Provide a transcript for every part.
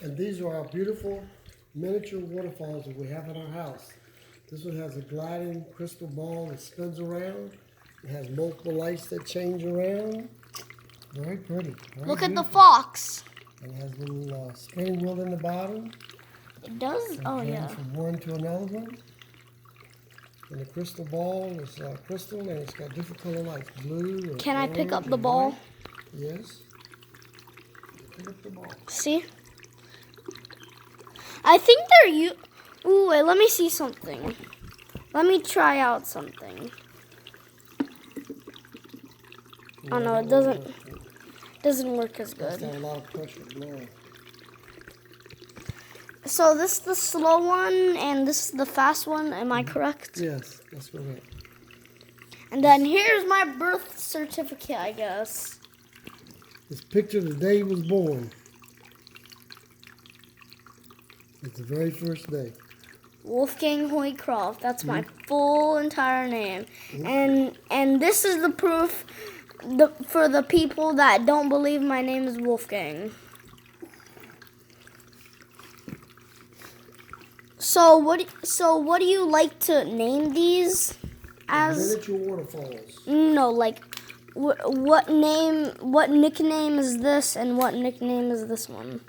And these are our beautiful miniature waterfalls that we have in our house. This one has a gliding crystal ball that spins around. It has multiple lights that change around. Very pretty. Very Look at the beautiful. fox. And it has a little spinning wheel in the bottom. It does? Oh, yeah. From one to another one. And the crystal ball is crystal, and it's got different color lights. Blue and Can I pick up orange the and ball? white. Yes. Pick up the ball. See? I think they're Ooh, wait, let me see something. Let me try out something. Oh no, it doesn't work as good. That's a lot of pressure blowing. So this is the slow one and this is the fast one, am I correct? Yes, that's correct. And then here's my birth certificate, I guess. It's picture the day he was born. It's the very first day. Wolfgang Hoycroft, that's my full entire name. And this is the proof for the people that don't believe my name is Wolfgang. So what do you like to name these as? Miniature waterfalls. No, like what nickname is this and what nickname is this one?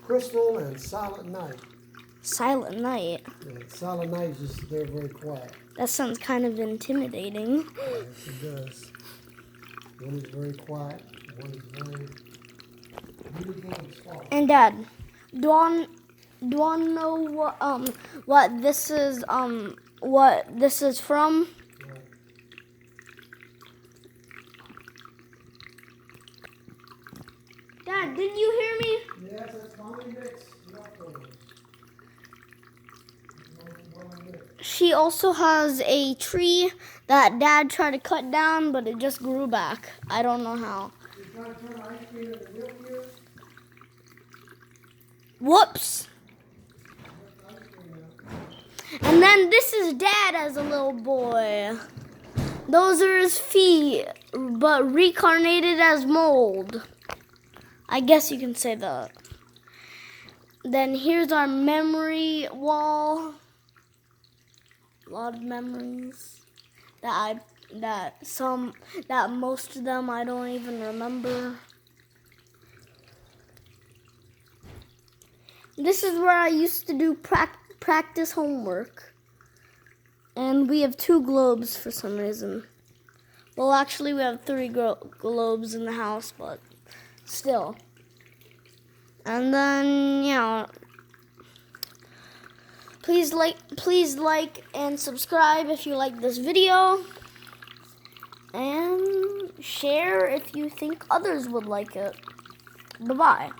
Crystal and Silent Night. Silent Night. Yeah, Silent Night is just they're very quiet. That sounds kind of intimidating. Yes, it does. One is very quiet. One is very beautiful and soft. And Dad, do I know what this is from? Right. Dad, did you hear me? Yes, that's Mommy Mix. She also has a tree that Dad tried to cut down, but it just grew back. I don't know how. You trying to turn ice cream into milk here? Whoops. And then this is Dad as a little boy. Those are his feet, but reincarnated as mold. I guess you can say that. Then here's our memory wall. A lot of memories that most of them I don't even remember. This is where I used to do practice homework. And we have 2 globes for some reason. Well, actually we have 3 globes in the house, but still. And then, please like and subscribe if you like this video. And share if you think others would like it. Bye-bye.